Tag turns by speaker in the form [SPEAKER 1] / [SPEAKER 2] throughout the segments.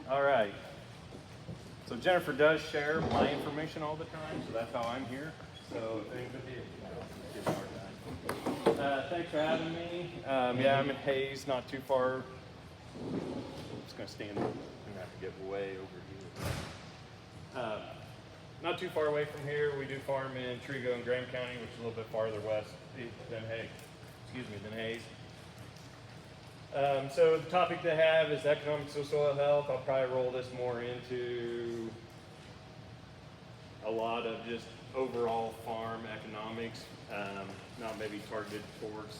[SPEAKER 1] All right. So Jennifer does share my information all the time, so that's how I'm here. So if anybody gives me a hard time. Thanks for having me. Yeah, I'm in Hayes, not too far. I'm just gonna stand. I'm gonna have to get way over here. Not too far away from here. We do farm in Trigo and Graham County, which is a little bit farther west than Hayes. So the topic they have is economics of soil health. I'll probably roll this more into a lot of just overall farm economics, not maybe targeted towards.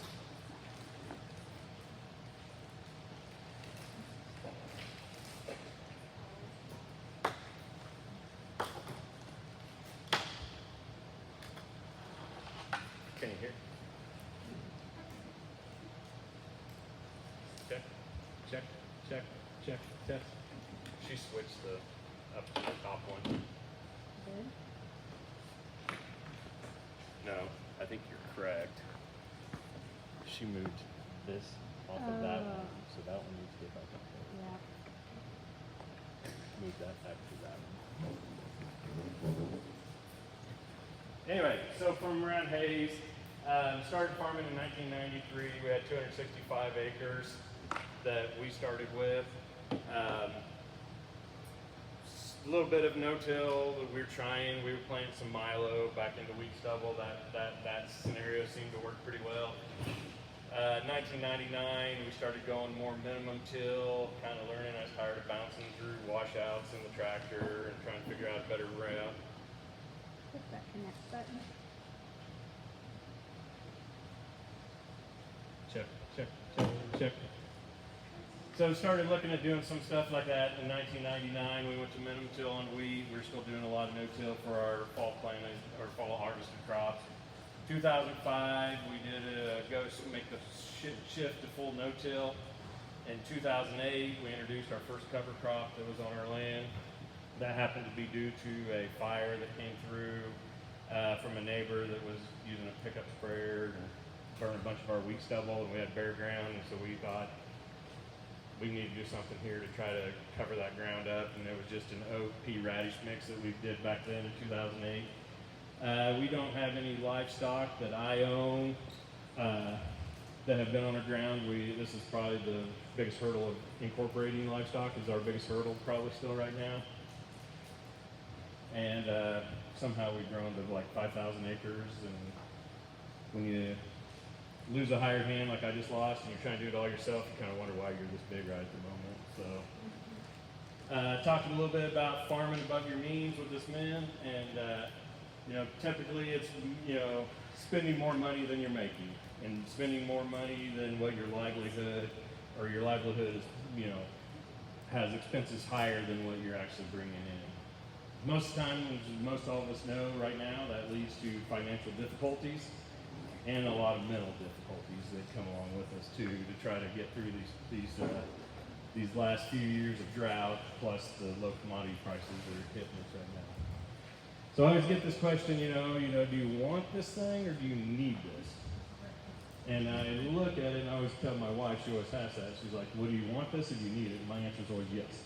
[SPEAKER 1] Can you hear? Check, test. She switched up to the top one.
[SPEAKER 2] Good.
[SPEAKER 1] No, I think you're correct. She moved this off of that one, so that one needs to get back up there.
[SPEAKER 2] Yeah.
[SPEAKER 1] Move that back to that one. Anyway, so from around Hayes, started farming in 1993. We had 265 acres that we started with. A little bit of no-till that we were trying. We were planting some milo back into wheat stubble. That scenario seemed to work pretty well. 1999, we started going more minimum till, kind of learning. I was tired of bouncing through washouts in the tractor and trying to figure out a better route.
[SPEAKER 2] Click that connect button.
[SPEAKER 1] Check. So started looking at doing some stuff like that in 1999. We went to minimum till on wheat. We were still doing a lot of no-till for our fall planted or fall harvested crops. 2005, we did make the shift to full no-till. In 2008, we introduced our first cover crop that was on our land. That happened to be due to a fire that came through from a neighbor that was using a pickup sprayer and burned a bunch of our wheat stubble, and we had bare ground, and so we thought we need to do something here to try to cover that ground up, and it was just an oat pea radish mix that we did back then in 2008. We don't have any livestock that I own that have been on our ground. This is probably the biggest hurdle of incorporating livestock is our biggest hurdle probably still right now. And somehow we've grown to like 5,000 acres, and when you lose a hired hand like I just lost and you're trying to do it all yourself, you kind of wonder why you're this big right at the moment. So talking a little bit about farming above your means with this man, and typically it's spending more money than you're making, and spending more money than what your livelihood is, has expenses higher than what you're actually bringing in. Most of the time, as most all of us know right now, that leads to financial difficulties and a lot of mental difficulties that come along with us too, to try to get through these last few years of drought, plus the low commodity prices that are hitting us right now. So I always get this question, do you want this thing or do you need this? And I look at it and I always tell my wife, she always asks that, she's like, well, do you want this or do you need it? And my answer is always yes.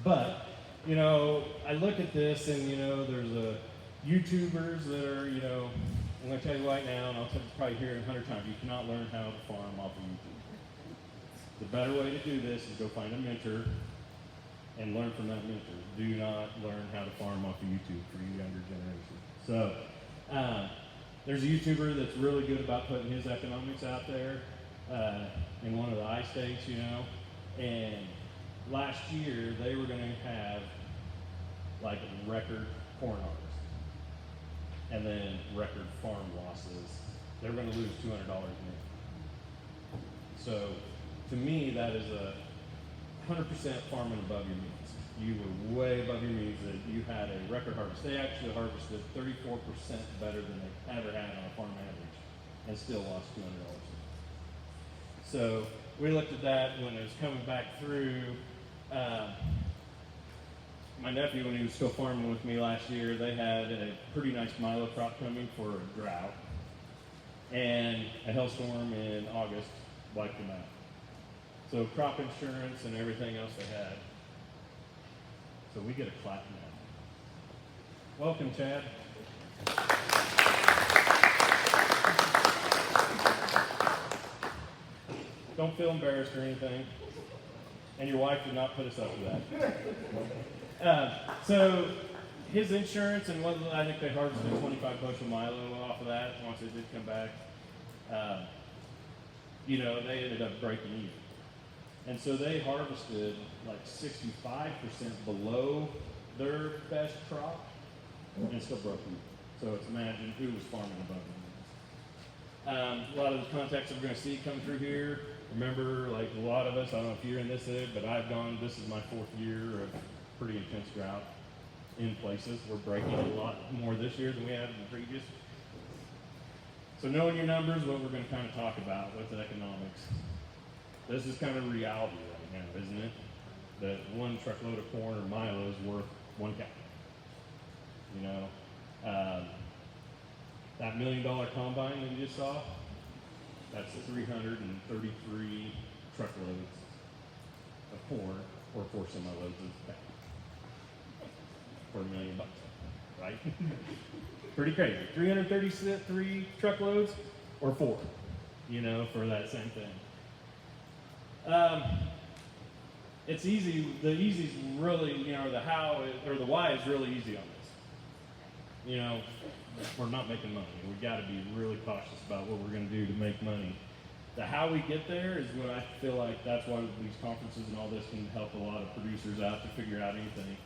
[SPEAKER 1] But, I look at this and, there's YouTubers that are, I'm going to tell you right now, and I'll probably hear it 100 times, you cannot learn how to farm off of YouTube. The better way to do this is go find a mentor and learn from that mentor. Do not learn how to farm off of YouTube for you younger generation. So, there's a YouTuber that's really good about putting his economics out there in one of the I-states, and last year they were going to have like a record corn harvest. And then record farm losses. They're going to lose $200 a year. So, to me, that is 100% farming above your means. You were way above your means that you had a record harvest. They actually harvested 34% better than they ever had on a farm average, and still lost $200. So, we looked at that when it was coming back through. My nephew, when he was still farming with me last year, they had a pretty nice milo crop coming for a drought, and a hailstorm in August wiped them out. So crop insurance and everything else they had. So we get a clap now. Welcome, Chad. Don't feel embarrassed or anything. And your wife did not put us up to that. So his insurance, and I think they harvested 25 bushel Milo off of that once it did come back. They ended up breaking even. And so they harvested like 65% below their best crop and still broke even. So it's imagine who was farming above them. A lot of the contacts that we're going to see come through here. Remember, like a lot of us, I don't know if you're in this, but this is my 4th year of pretty intense drought in places. We're breaking a lot more this year than we have in the previous. So knowing your numbers, what we're going to kind of talk about with the economics. This is kind of reality right now, isn't it? That one truckload of corn or Milo is worth 1 cow. That $1 million combine that you just saw, that's 333 truckloads of corn or 4 semi-loads of cow for $1 million, right? Pretty crazy. 333 truckloads or 4, for that same thing. It's easy. The easy's really, the how or the why is really easy on this. We're not making money. We've got to be really cautious about what we're going to do to make money. The how we get there is what I feel like that's why these conferences and all this can help a lot of producers out to figure out anything.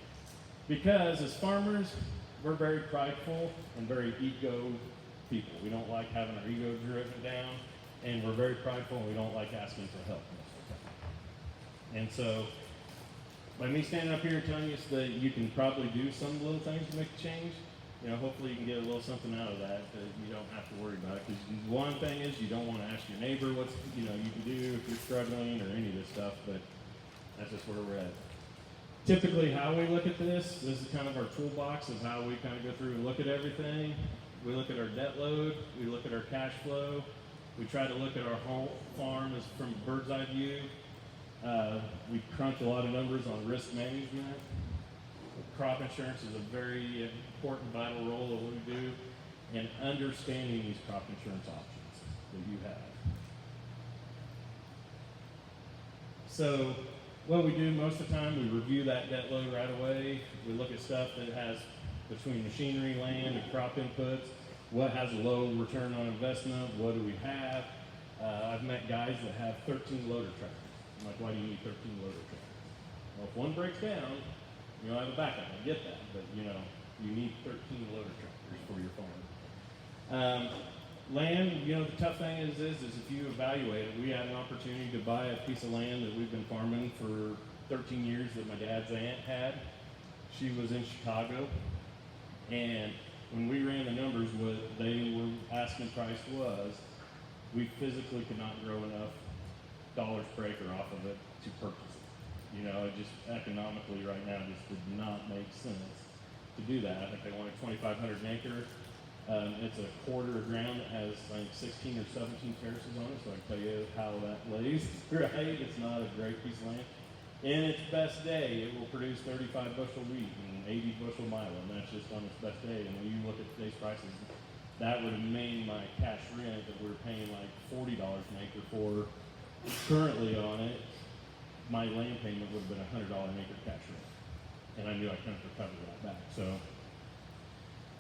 [SPEAKER 1] Because as farmers, we're very prideful and very ego people. We don't like having our ego driven down, and we're very prideful and we don't like asking for help most of the time. And so, by me standing up here telling you that you can probably do some little things to make a change, hopefully you can get a little something out of that you don't have to worry about. Because one thing is you don't want to ask your neighbor what you can do if you're struggling or any of this stuff, but that's just where we're at. Typically how we look at this is kind of our toolbox of how we kind of go through and look at everything. We look at our debt load, we look at our cash flow, we try to look at our whole farm as from a bird's eye view. We crunch a lot of numbers on risk management. Crop insurance is a very important, vital role of what we do, and understanding these crop insurance options that you have. So what we do most of the time, we review that debt load right away. We look at stuff that has between machinery, land, and crop inputs. What has a low return on investment? What do we have? I've met guys that have 13 loader tractors. I'm like, why do you need 13 loader tractors? Well, if one breaks down, I have a backup. I get that, but you need 13 loader tractors for your farm. Land, the tough thing is if you evaluate it, we had an opportunity to buy a piece of land that we've been farming for 13 years that my dad's aunt had. She was in Chicago, and when we ran the numbers, what they were asking price was, we physically could not grow enough dollars per acre off of it to purchase it. It just economically right now just did not make sense to do that. I think they wanted 2,500 an acre. It's a quarter of ground that has, I think, 16 or 17 terraces on it, so I can tell you how that lays, right? It's not a great piece of land. In its best day, it will produce 35 bushel wheat and 80 bushel Milo, and that's just on its best day. And when you look at today's prices, that would have made my cash rent that we're paying like $40 an acre for currently on it. My land payment would have been $100 an acre cash rent, and I knew I couldn't recover that back.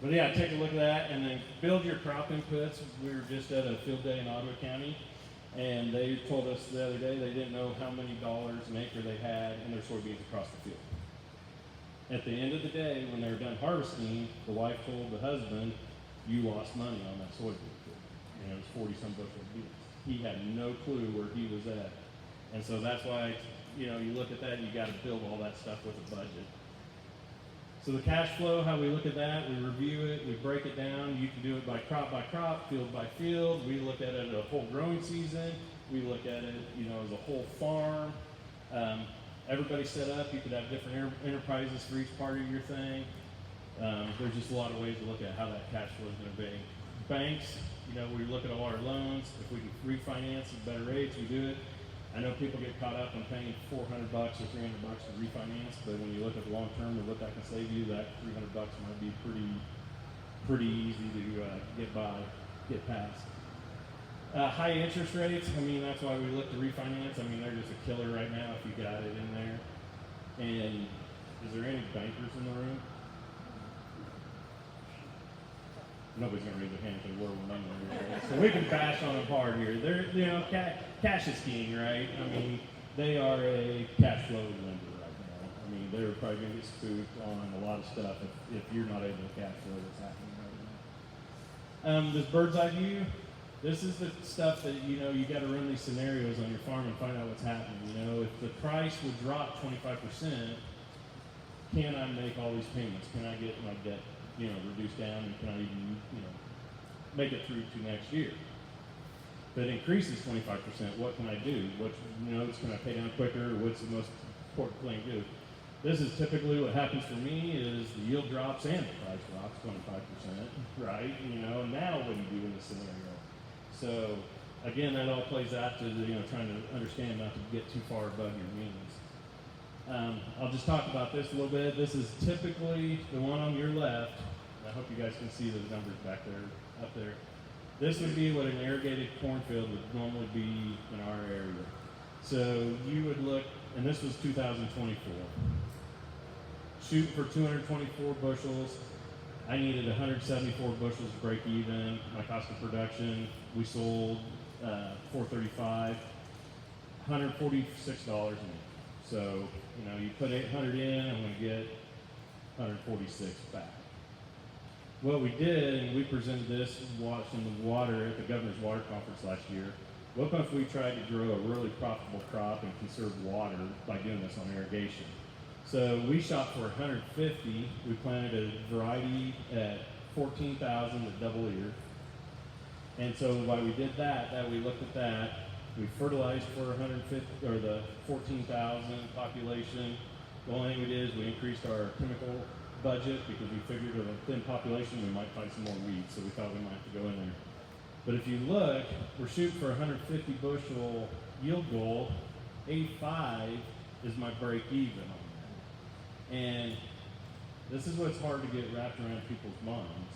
[SPEAKER 1] But yeah, take a look at that, and then build your crop inputs. We were just at a field day in Ottawa County, and they told us the other day they didn't know how many dollars an acre they had in their soybeans across the field. At the end of the day, when they were done harvesting, the wife told the husband, "You lost money on that soybean field." And it was 40-some bushel beans. He had no clue where he was at, and so that's why you look at that and you got to build all that stuff with a budget. So the cash flow, how we look at that, we review it, we break it down. You can do it by crop, field by field. We look at it a whole growing season. We look at it, as a whole farm. Everybody's set up. You could have different enterprises for each part of your thing. There's just a lot of ways to look at how that cash flow is going to be. Banks, we look at all our loans. If we can refinance at better rates, we do it. I know people get caught up on paying $400 or $300 to refinance, but when you look at the long term of what that can save you, that $300 might be pretty easy to get past. High interest rates, I mean, that's why we look to refinance. I mean, they're just a killer right now if you got it in there. And is there any bankers in the room? Nobody's going to raise their hand because we're one number. So we can bash on them hard here. They're, cash is king, right? I mean, they are a cash flow lender right now. I mean, they're probably going to get spooked on a lot of stuff if you're not able to cash flow what's happening right now. This bird's eye view, this is the stuff that, you got to run these scenarios on your farm and find out what's happening. If the price would drop 25%, can I make all these payments? Can I get my debt reduced down, and can I even, make it through to next year? If it increases 25%, what can I do? Can I pay down quicker? What's the most important thing to do? This is typically what happens for me is the yield drops and the price drops 25%, right? And now what do you do in this scenario? So again, that all plays out to trying to understand not to get too far above your means. I'll just talk about this a little bit. This is typically the one on your left. I hope you guys can see the numbers back there, up there. This would be what an irrigated cornfield would normally be in our area. So you would look, and this was 2024. Shoot for 224 bushels. I needed 174 bushels to break even. My cost of production, we sold 435, $146 an acre. So, you put 800 in, I'm going to get 146 back. What we did, and we presented this watching the water at the Governor's Water Conference last year. What if we tried to grow a really profitable crop and conserve water by doing this on irrigation? So we shot for 150. We planted a variety at 14,000 at double ear. And so while we did that we looked at that. We fertilized for 150 or the 14,000 population. The only thing we did is we increased our chemical budget because we figured with a thin population we might find some more weeds, so we thought we might have to go in there. But if you look, we're shooting for 150 bushel yield goal. 85 is my break even on that. And this is what's hard to get wrapped around people's minds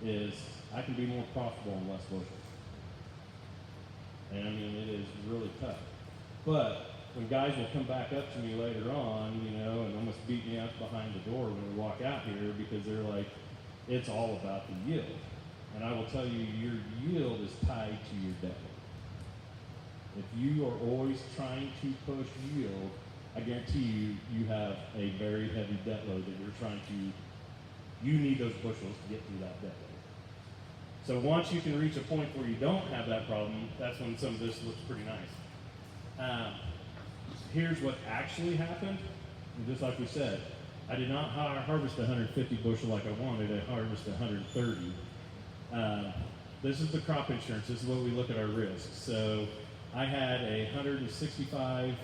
[SPEAKER 1] is I can be more profitable on less bushels. And I mean, it is really tough. But when guys will come back up to me later on, and almost beat me out behind the door when we walk out here because they're like, it's all about the yield. And I will tell you, your yield is tied to your debt load. If you are always trying to push yield, I guarantee you, you have a very heavy debt load that you're trying to, you need those bushels to get through that debt load. So once you can reach a point where you don't have that problem, that's when some of this looks pretty nice. Here's what actually happened. And just like we said, I did not harvest 150 bushel like I wanted. I harvested 130. This is the crop insurance. This is what we look at our risks. So I had 165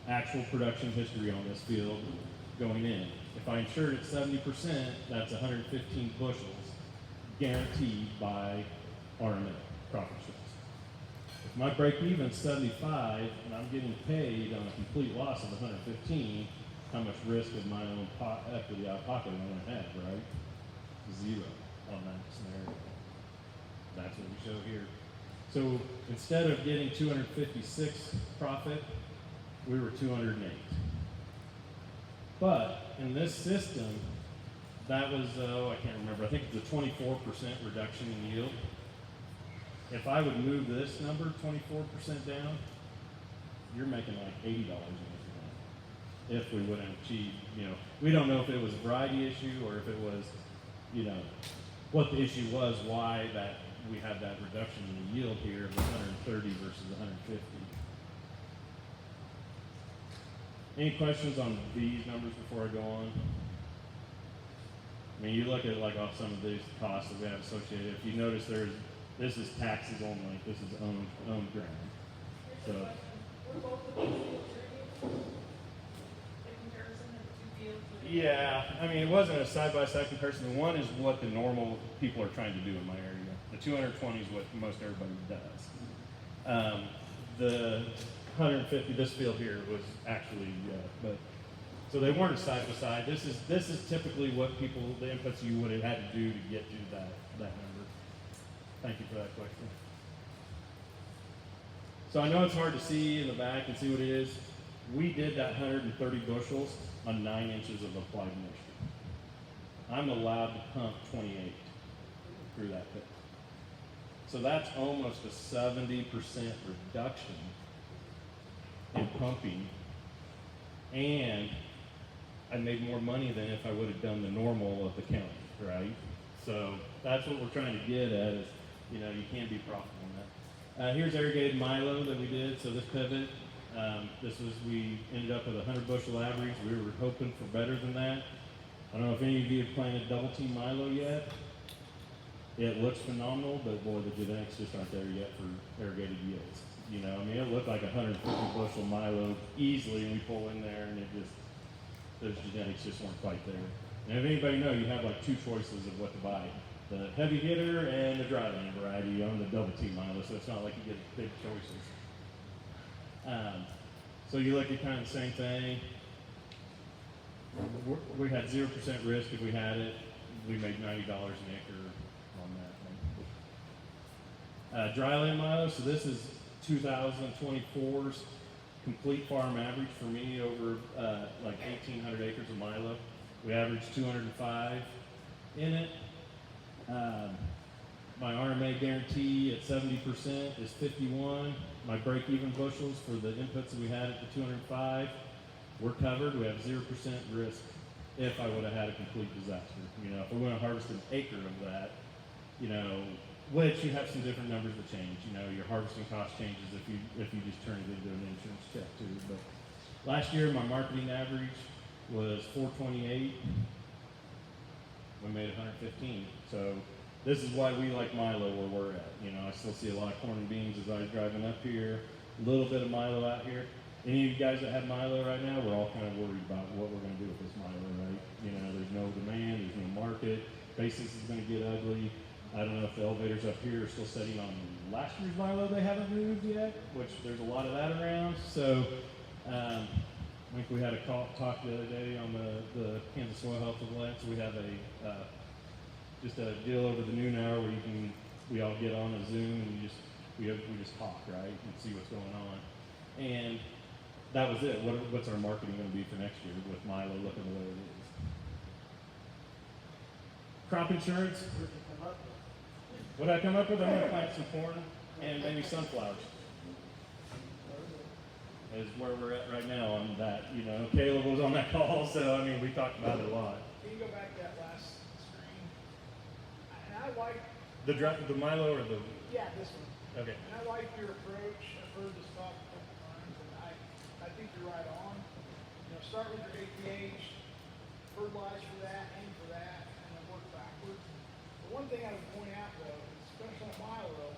[SPEAKER 1] actual production history on this field going in. If I insured it 70%, that's 115 bushels guaranteed by RMA, crop insurance. If my break even's 75 and I'm getting paid on a complete loss of 115, how much risk of my own equity out of pocket am I going to have, right? Zero on that scenario. That's what we show here. So instead of getting 256 profit, we were 208. But in this system, that was, I can't remember, I think it's a 24% reduction in yield. If I would move this number 24% down, you're making like $80 an acre. If we wouldn't achieve, we don't know if it was a variety issue or if it was, what the issue was, why that we had that reduction in the yield here of 130 versus 150. Any questions on these numbers before I go on? I mean, you look at like off some of these costs that we have associated. If you notice, this is taxes only. This is owned ground. So.
[SPEAKER 3] We're both of these the comparison of the two fields.
[SPEAKER 1] Yeah, I mean, it wasn't a side-by-side comparison. The one is what the normal people are trying to do in my area. The 220 is what most everybody does. 150. This field here was actually, but so they weren't side by side. This is typically what people, the inputs you would have had to do to get to that number. Thank you for that question. So I know it's hard to see in the back and see what it is. We did that 130 bushels on 9 inches of applied moisture. I'm allowed to pump 28 through that pit. So that's almost a 70% reduction in pumping, and I made more money than if I would have done the normal of the county, right? So that's what we're trying to get at is, you know, you can be profitable in that. Here's irrigated milo that we did. So this pivot, we ended up with a 100 bushel average. We were hoping for better than that. I don't know if any of you have planted double team milo yet. It looks phenomenal, but boy, the genetics just aren't there yet for irrigated yields. You know, I mean, it looked like 150 bushel milo easily, and we pull in there, and those genetics just weren't quite there. And if anybody know, you have like 2 choices of what to buy: the heavy hitter and the dryland variety on the double team milo. So it's not like you get big choices. So you look at kind of the same thing. We had 0% risk if we had it. We made $90 an acre on that thing. Dryland milo. So this is 2024's complete farm average for me over like 1,800 acres of milo. We averaged 205 in it. My RMA guarantee at 70% is 51. My break-even bushels for the inputs that we had at the 205, we're covered. We have 0% risk if I would have had a complete disaster. You know, if we want to harvest an acre of that, you know, which you have some different numbers that change. You know, your harvesting cost changes if you just turn it into an insurance check too. But last year, my marketing average was 428. We made 115. So this is why we like milo where we're at. You know, I still see a lot of corn and beans as I was driving up here. A little bit of milo out here. Any of you guys that have milo right now, we're all kind of worried about what we're going to do with this milo, right? You know, there's no demand, there's no market. Basis is going to get ugly. I don't know if the elevators up here are still sitting on last year's milo they haven't moved yet, which there's a lot of that around. So I think we had a talk the other day on the Kansas Soil Health Alliance. So we have just a deal over the noon hour where we all get on a Zoom and we just talk, right, and see what's going on. And that was it. What's our marketing going to be for next year with milo looking the way it is? Crop insurance. What did I come up with? I'm going to plant some corn and maybe sunflowers. Is where we're at right now on that. You know, Caleb was on that call, so I mean, we talked about it a lot.
[SPEAKER 4] Can you go back to that last screen? And I like
[SPEAKER 1] The milo or the?
[SPEAKER 4] Yeah, this one.
[SPEAKER 1] Okay.
[SPEAKER 4] And I like your approach. I've heard this talk a couple times, and I think you're right on. You know, start with your APH, fertilize for that, aim for that, and then work backwards. But one thing I would point out though, especially on milo,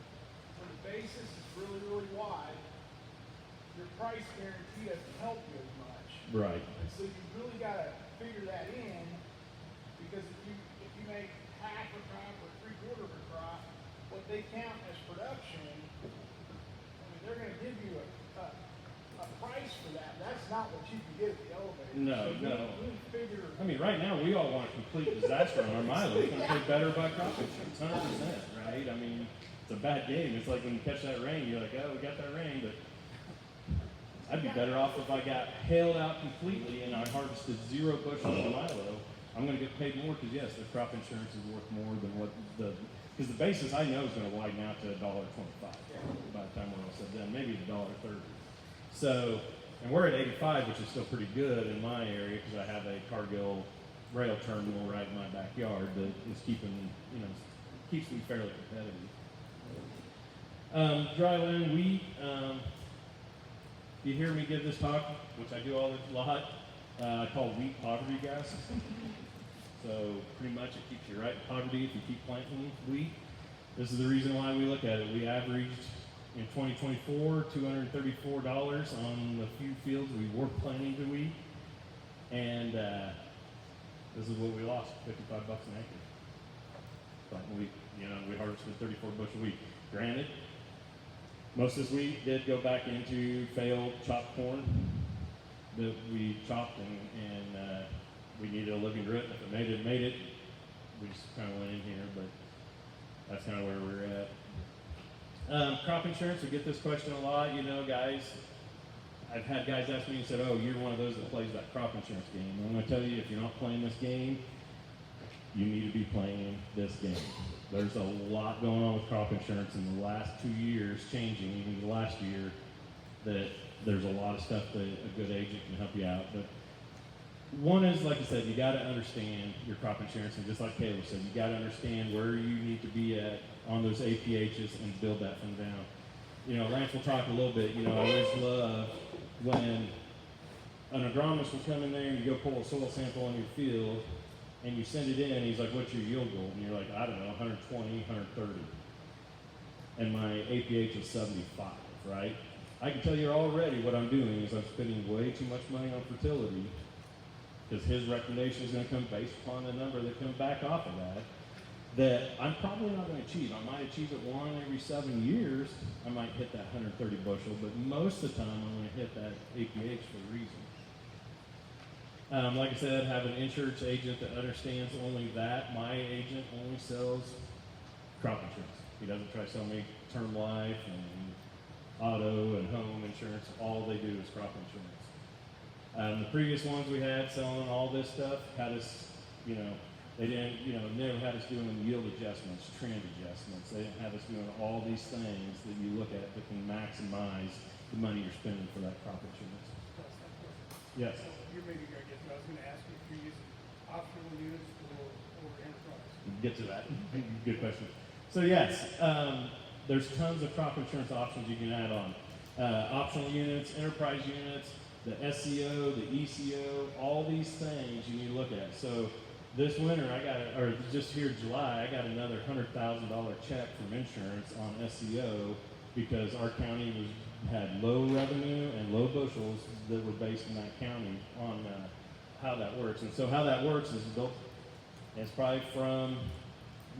[SPEAKER 4] when the basis is really, really wide, your price guarantee doesn't help you as much.
[SPEAKER 1] Right.
[SPEAKER 4] And so you really got to figure that in, because if you make half a crop or 3/4 of a crop, what they count as production, I mean, they're going to give you a price for that. That's not what you can get at the elevator.
[SPEAKER 1] No,
[SPEAKER 4] so
[SPEAKER 1] no.
[SPEAKER 4] You figure.
[SPEAKER 1] I mean, right now we all want a complete disaster on our milo. It's going to pay better by crop insurance, 100%, right? I mean, it's a bad game. It's like when you catch that rain, you're like, oh, we got that rain, but I'd be better off if I got hailed out completely and I harvested 0 bushels of milo. I'm going to get paid more because yes, the crop insurance is worth more than what because the basis I know is going to widen out to $1.25 by the time we're all said done, maybe $1.30. So, and we're at 85, which is still pretty good in my area because I have a Cargill rail terminal right in my backyard that is keeps me fairly competitive. Dryland wheat. You hear me give this talk, which I do a lot. I call wheat poverty gas. So pretty much it keeps you right in poverty if you keep planting wheat. This is the reason why we look at it. We averaged in 2024 $234 on the few fields we were planting to wheat, and this is what we lost: $55 an acre. Planting wheat. You know, we harvested 34 bushel wheat. Granted, Most of this wheat did go back into failed chopped corn that we chopped, and we needed a living root. If it made it, it made it. We just kind of went in here, but that's kind of where we're at. Crop insurance, we get this question a lot, you know, guys. I've had guys ask me and said, oh, you're one of those that plays that crop insurance game. I'm going to tell you, if you're not playing this game, you need to be playing this game. There's a lot going on with crop insurance in the last 2 years, changing, even the last year, that there's a lot of stuff that a good agent can help you out. But one is, like I said, you got to understand your crop insurance, and just like Caleb said, you got to understand where you need to be at on those APHs and build that from down. You know, Lance will talk a little bit. You know, I always love when an agronomist will come in there and you go pull a soil sample on your field and you send it in, and he's like, what's your yield goal? And you're like, I don't know, 120, 130. And my APH is 75, right? I can tell you already what I'm doing is I'm spending way too much money on fertility, because his recommendation is going to come based upon the number that comes back off of that I'm probably not going to achieve. I might achieve it one every 7 years. I might hit that 130 bushel, but most of the time I'm going to hit that APH for a reason. Like I said, have an insurance agent that understands only that. My agent only sells crop insurance. He doesn't try to sell me term life and auto and home insurance. All they do is crop insurance. The previous ones we had selling all this stuff had us, you know, they didn't, you know, never had us doing yield adjustments, trend adjustments. They didn't have us doing all these things that you look at that can maximize the money you're spending for that crop insurance. Yes.
[SPEAKER 5] So you're maybe going to get to, I was going to ask you if you're using optional units or enterprise.
[SPEAKER 1] Get to that. Good question. So yes, there's tons of crop insurance options you can add on. Optional units, enterprise units, the SEO, the ECO, all these things you need to look at. So this winter, or just here July, I got another $100,000 check from insurance on SEO because our county had low revenue and low bushels that were based in that county on how that works. And so how that works is it's probably from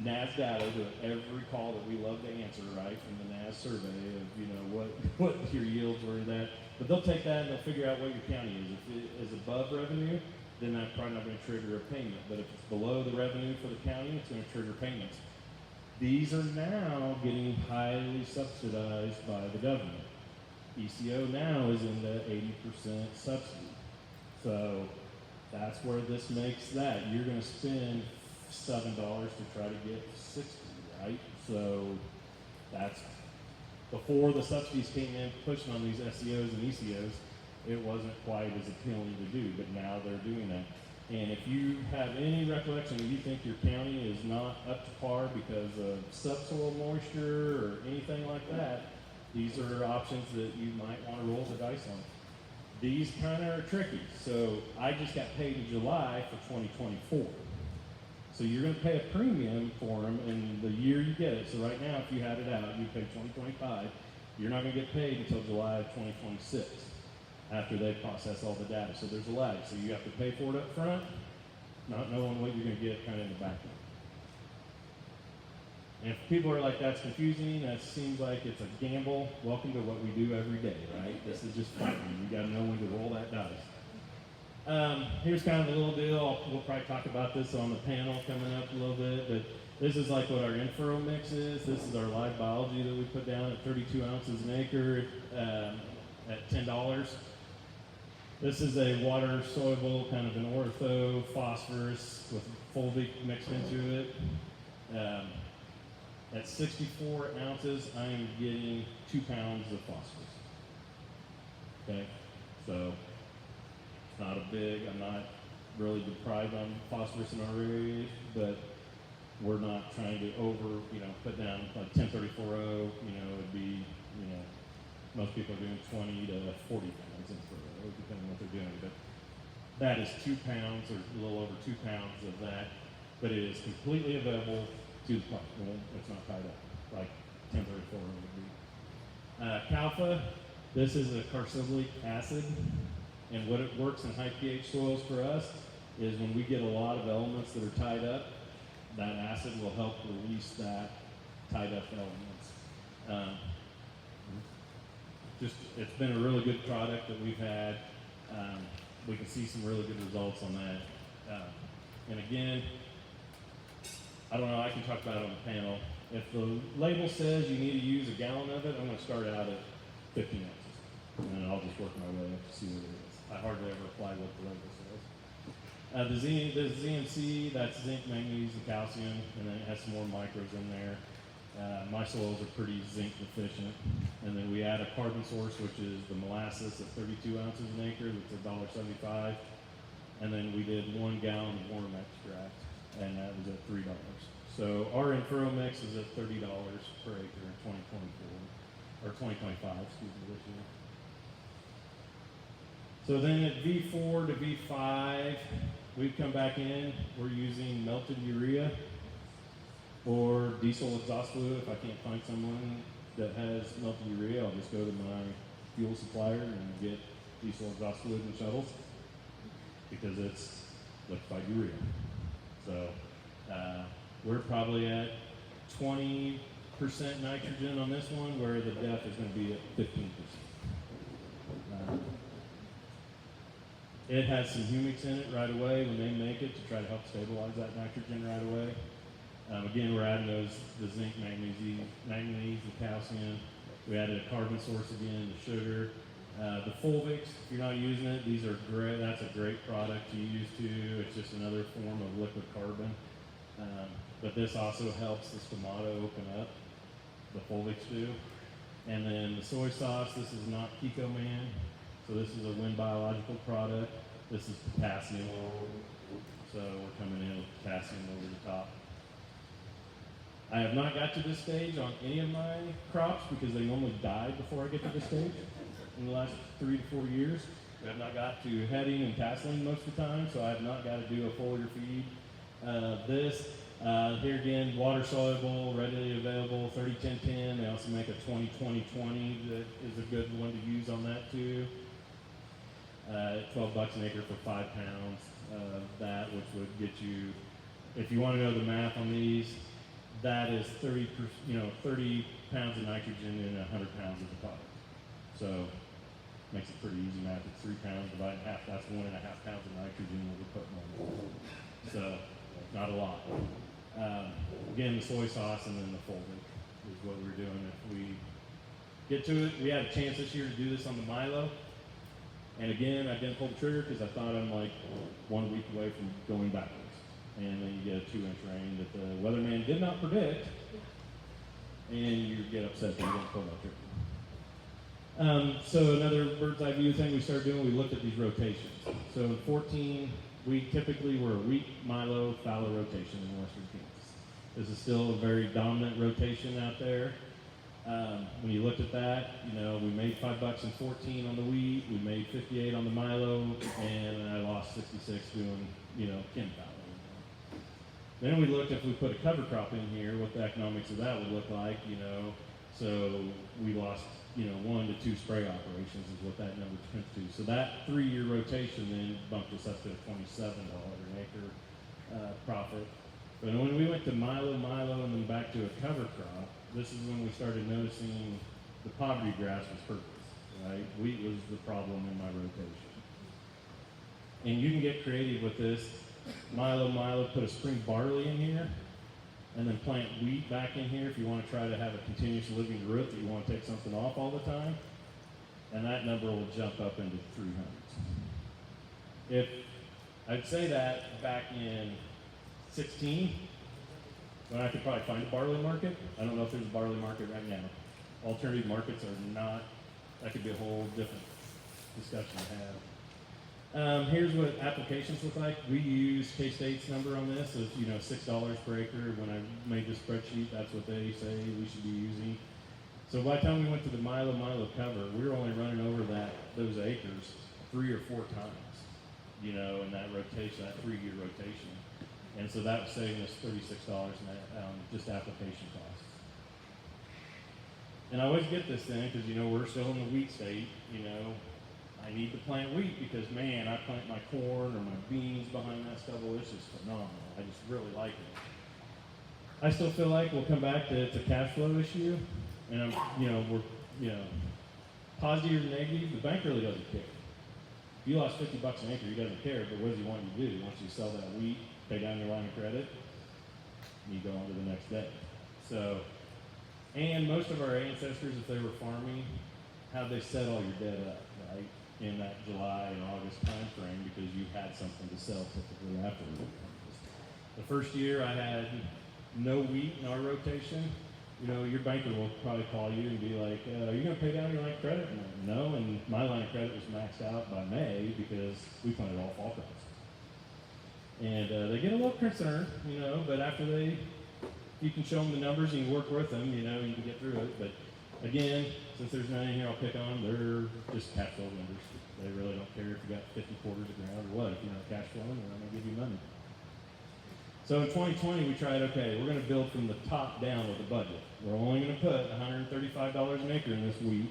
[SPEAKER 1] NAS data to every call that we love to answer, right, from the NAS survey of, you know, what your yields were in that. But they'll take that and they'll figure out what your county is. If it is above revenue, then that's probably not going to trigger a payment. But if it's below the revenue for the county, it's going to trigger payments. These are now getting highly subsidized by the government. ECO now is in the 80% subsidy. So that's where this makes that. You're going to spend $7 to try to get 60, right? So that's before the subsidies came in pushing on these SEOs and ECOs. It wasn't quite as appealing to do, but now they're doing that. And if you have any recollection that you think your county is not up to par because of subsoil moisture or anything like that, these are options that you might want to roll the dice on. These kind of are tricky. So I just got paid in July for 2024. So you're going to pay a premium for them in the year you get it. So right now, if you had it out, you pay 2025, you're not going to get paid until July of 2026 after they process all the data. So there's a lag. So you have to pay for it up front, not knowing what you're going to get kind of in the back end. And if people are like, that's confusing, that seems like it's a gamble, welcome to what we do every day, right? This is just fighting. You got to know when to roll that dice. Here's kind of a little deal. We'll probably talk about this on the panel coming up a little bit, but this is like what our infero mix is. This is our live biology that we put down at 32 ounces an acre at $10. This is a water soluble, kind of an ortho phosphorus with fulvic mixed into it. At 64 ounces, I am getting 2 pounds of phosphorus. Okay, so it's not a big, I'm not really deprived on phosphorus in our area, but we're not trying to put down like 1034.0, it'd be, most people are doing 20 to 40 pounds in furrow, depending on what they're doing, but that is 2 pounds or a little over 2 pounds of that, but it is completely available to the public. It's not tied up like 1034 would be. Calfa, this is a carboxylic acid, and what it works in high pH soils for us is when we get a lot of elements that are tied up, that acid will help release that tied up elements. Just, it's been a really good product that we've had. We can see some really good results on that. And again, I don't know, I can talk about it on the panel. If the label says you need to use a gallon of it, I'm gonna start out at 15 ounces. And then I'll just work my way up to see what it is. I hardly ever apply what the label says. The ZMC, that's zinc, manganese, and calcium, and then it has some more micros in there. My soils are pretty zinc deficient. And then we add a carbon source, which is the molasses at 32 ounces an acre, that's $1.75. And then we did 1 gallon of worm extract, and that was at $3. So our in-furrow mix is at $30 per acre in 2024, or 2025, excuse me, this year. So then at V4 to V5, we've come back in, we're using melted urea or diesel exhaust fluid. If I can't find someone that has melted urea, I'll just go to my fuel supplier and get diesel exhaust fluid in shuttles because it's liquefied urea. So we're probably at 20% nitrogen on this one, where the DEF is going to be at 15%. It has some humics in it right away when they make it to try to help stabilize that nitrogen right away. Again, we're adding the zinc, manganese, the calcium. We added a carbon source again, the sugar. The fulvics, if you're not using it, these are great. That's a great product to use too. It's just another form of liquid carbon. But this also helps the stomata open up, the fulvics do. And then the soy sauce, this is not Kiko Man. So this is a wind biological product. This is potassium. So we're coming in with potassium over the top. I have not got to this stage on any of my crops because they normally die before I get to this stage in the last 3 to 4 years. I have not got to heading and tasseling most of the time, so I have not got to do a foliar feed. Here again, water soluble, readily available, 30-10-10. They also make a 20-20-20 that is a good one to use on that too. $12 an acre for 5 pounds of that, which would get you, if you want to know the math on these, that is 30 pounds of nitrogen in 100 pounds of the product. So makes it pretty easy math. It's 3 pounds divided in half. That's 1.5 pounds of nitrogen that we're putting on it. So not a lot. Again, the soy sauce and then the fulvic is what we're doing. If we get to it, we had a chance this year to do this on the Milo. And again, I didn't pull the trigger because I thought I'm like 1 week away from going backwards. And then you get a 2-inch rain that the weatherman did not predict, and you get upset that you didn't pull that trigger. So another bird's eye view thing we started doing, we looked at these rotations. So in 14, we typically were a wheat, Milo, fallow rotation in western Kansas. This is still a very dominant rotation out there. When you looked at that, we made $5 in 14 on the wheat, we made 58 on the Milo, and I lost 66 doing, Ken fallow. Then we looked if we put a cover crop in here, what the economics of that would look like, So we lost, 1 to 2 spray operations is what that number turns to. So that 3-year rotation then bumped us up to a $27 an acre profit. But when we went to Milo, and then back to a cover crop, this is when we started noticing the poverty grass was purpose, right? Wheat was the problem in my rotation. And you can get creative with this. Milo, put a spring barley in here, and then plant wheat back in here if you want to try to have a continuous living root that you want to take something off all the time. And that number will jump up into the 300s. If I'd say that back in 16, when I could probably find a barley market. I don't know if there's a barley market right now. Alternative markets are not, that could be a whole different discussion to have. Here's what applications look like. We use K-State's number on this of $6 per acre. When I made this spreadsheet, that's what they say we should be using. So by the time we went to the Milo cover, we were only running over those acres 3 or 4 times, in that rotation, that 3-year rotation. And so that was saving us $36 just application costs. And I always get this thing because we're still in the wheat state. I need to plant wheat because, man, I plant my corn or my beans behind that stubble. It's just phenomenal. I just really like it. I still feel like we'll come back to it's a cash flow issue, and you know, positive or negative, the bank really doesn't care. If you lost $50 an acre, he doesn't care, but what does he want you to do? He wants you to sell that wheat, pay down your line of credit, and you go on to the next day. So, and most of our ancestors, if they were farming, how'd they set all your debt up, right? In that July and August time frame, because you had something to sell typically afterward. The first year I had no wheat in our rotation. You know, your banker will probably call you and be like, are you going to pay down your line of credit? And I'm like, no, and my line of credit was maxed out by May because we planted all fall crops. And they get a little concerned, you know, but after you can show them the numbers and you work with them, you know, you can get through it. But again, since there's none in here I'll pick on, they're just cash flow lenders. They really don't care if you got 50 quarters of ground or what. If you're not cash flowing, they're not going to give you money. So in 2020, we tried, okay, we're going to build from the top down with a budget. We're only going to put $135 an acre in this wheat.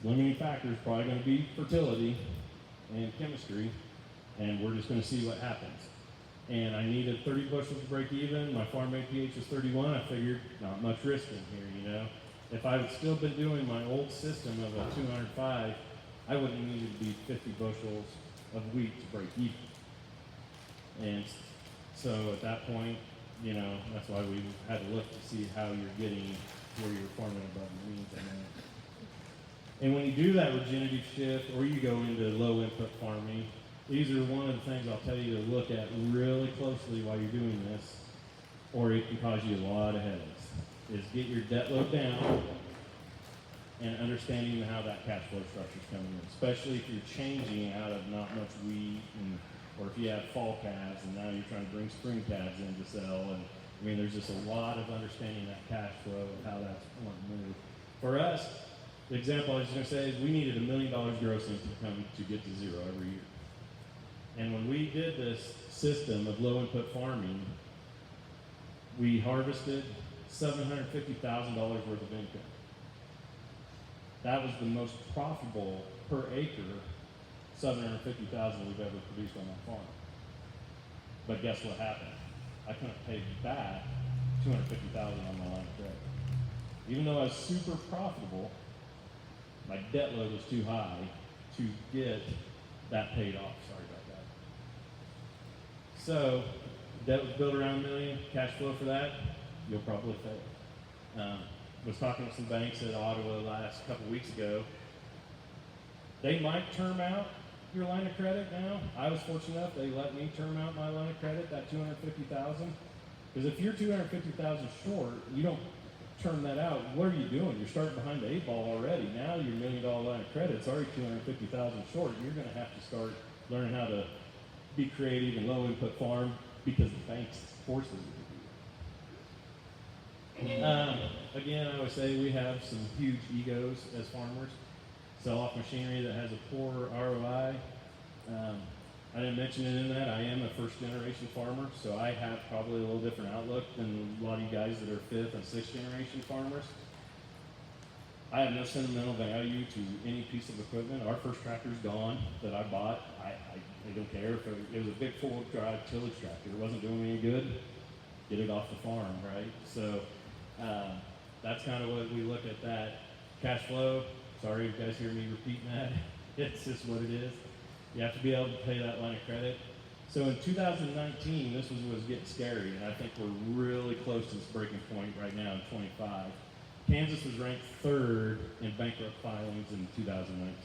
[SPEAKER 1] Limiting factor is probably going to be fertility and chemistry, and we're just going to see what happens. And I needed 30 bushels to break even. My farm APH was 31. I figured not much risk in here, you know. If I had still been doing my old system of a 205, I wouldn't have needed to be 50 bushels of wheat to break even. And so at that point, you know, that's why we had to look to see how you're getting where you're farming above the means. And when you do that regenerative shift, or you go into low input farming, these are one of the things I'll tell you to look at really closely while you're doing this, or it can cause you a lot of headaches, is get your debt load down and understanding how that cash flow structure is coming in, especially if you're changing out of not much wheat, or if you have fall calves and now you're trying to bring spring calves in to sell. And I mean, there's just a lot of understanding that cash flow and how that's going to move. For us, the example I was going to say is we needed $1 million gross income to get to zero every year. And when we did this system of low input farming, we harvested $750,000 worth of income. That was the most profitable per acre $750,000 we've ever produced on that farm. But guess what happened? I couldn't pay back $250,000 on my line of credit. Even though I was super profitable, my debt load was too high to get that paid off. Sorry about that. So, debt was built around $1 million. Cash flow for that, you'll probably fail. Was talking to some banks at Ottawa last couple weeks ago. They might term out your line of credit now. I was fortunate enough they let me term out my line of credit, that $250,000. Because if you're $250,000 short, you don't term that out. What are you doing? You're starting behind the 8 ball already. Now your $1 million line of credit's already $250,000 short. You're going to have to start learning how to be creative and low input farm because the banks forces you to do it. Again, I would say we have some huge egos as farmers. Sell off machinery that has a poor ROI. I didn't mention it in that. I am a first generation farmer, so I have probably a little different outlook than a lot of you guys that are 5th and 6th generation farmers. I have no sentimental value to any piece of equipment. Our first tractor's gone that I bought. I don't care if it was a big 4-wheel drive tillage tractor. It wasn't doing me any good. Get it off the farm, right? So that's kind of what we look at that. Cash flow. Sorry if you guys hear me repeating that. It's just what it is. You have to be able to pay that line of credit. So in 2019, this was getting scary, and I think we're really close to this breaking point right now in 25. Kansas was ranked 3rd in bankrupt filings in 2019.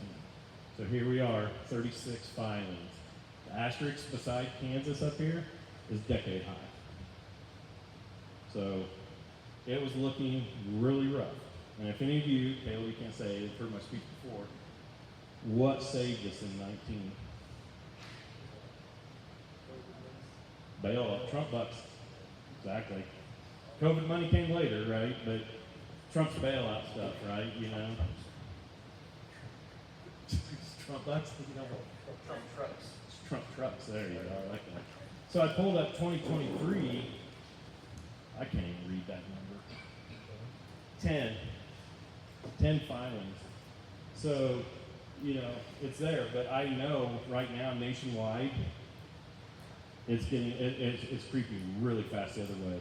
[SPEAKER 1] So here we are, 36 filings. The asterisk beside Kansas up here is decade high. So it was looking really rough. And if any of you, Kayla, you can't say, you've heard my speech before, what saved us in 19? Bailout, Trump bucks. Exactly. COVID money came later, right? But Trump's bailout stuff, right? You know? Trump bucks, you know?
[SPEAKER 4] Trump trucks.
[SPEAKER 1] Trump trucks, there you go, I like that. So I pulled up 2023. I can't even read that number. 10 filings. So, you know, it's there, but I know right now nationwide, it's creeping really fast the other way.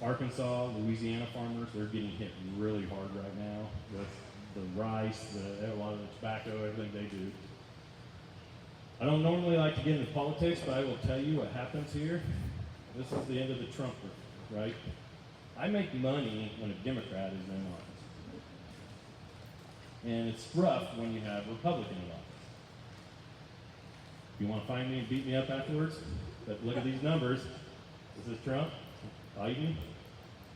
[SPEAKER 1] Arkansas, Louisiana farmers, they're getting hit really hard right now with the rice, a lot of the tobacco, everything they do. I don't normally like to get into politics, but I will tell you what happens here. This is the end of the Trump, right? I make money when a Democrat is in office. And it's rough when you have a Republican in office. If you want to find me and beat me up afterwards, but look at these numbers. This is Trump, Biden.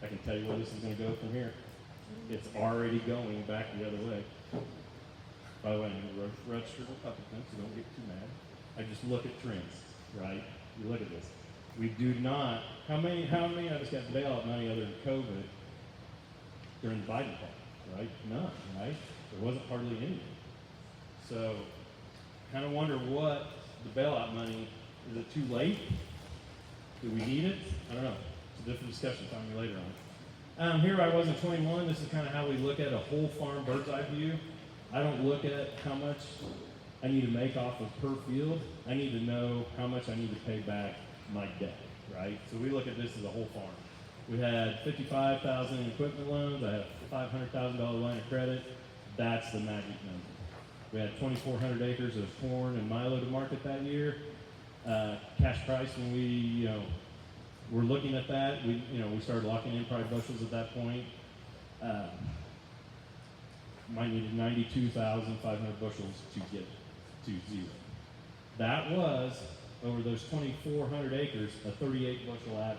[SPEAKER 1] I can tell you where this is going to go from here. It's already going back the other way. By the way, I'm a registered Republican, so don't get too mad. I just look at trends, right? You look at this. We do not, how many of us got bailout money other than COVID during the Biden part, right? None, right? There wasn't hardly any. So, kind of wonder what the bailout money, is it too late? Do we need it? I don't know. It's a different discussion, tell me later on. Here I was in 21, this is kind of how we look at a whole farm bird's eye view. I don't look at how much I need to make off of per field. I need to know how much I need to pay back my debt, right? So we look at this as a whole farm. We had $55,000 in equipment loans. I have $500,000 line of credit. That's the magic number. We had 2,400 acres of corn and milo to market that year. Cash price when we, we're looking at that. We started locking in probably bushels at that point. Might needed 92,500 bushels to get to zero. That was, over those 2,400 acres, a 38 bushel average.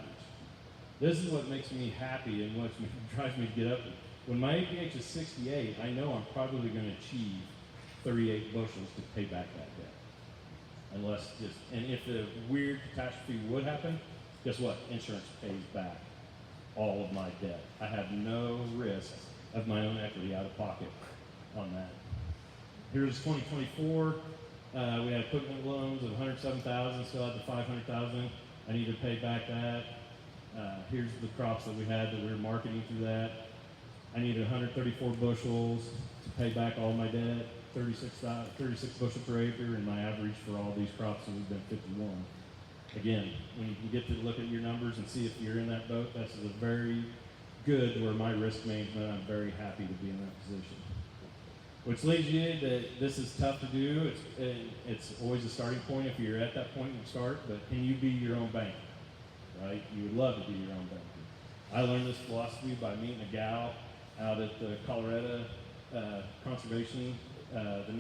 [SPEAKER 1] This is what makes me happy and what drives me to get up. When my APH is 68, I know I'm probably going to achieve 38 bushels to pay back that debt. And if the weird catastrophe would happen, guess what? Insurance pays back all of my debt. I have no risk of my own equity out of pocket on that. Here's 2024. We had equipment loans of 107,000, still had the 500,000. I need to pay back that. Here's the crops that we had that we were marketing through that. I needed 134 bushels to pay back all my debt, 36 bushel per acre, and my average for all these crops has been 51. Again, when you can get to look at your numbers and see if you're in that boat, that's a very good where my risk management, I'm very happy to be in that position. Which leads you that this is tough to do. It's always a starting point if you're at that point you start, but can you be your own banker, right? You would love to be your own banker. I learned this philosophy by meeting a gal out at the Colorado Conservation, the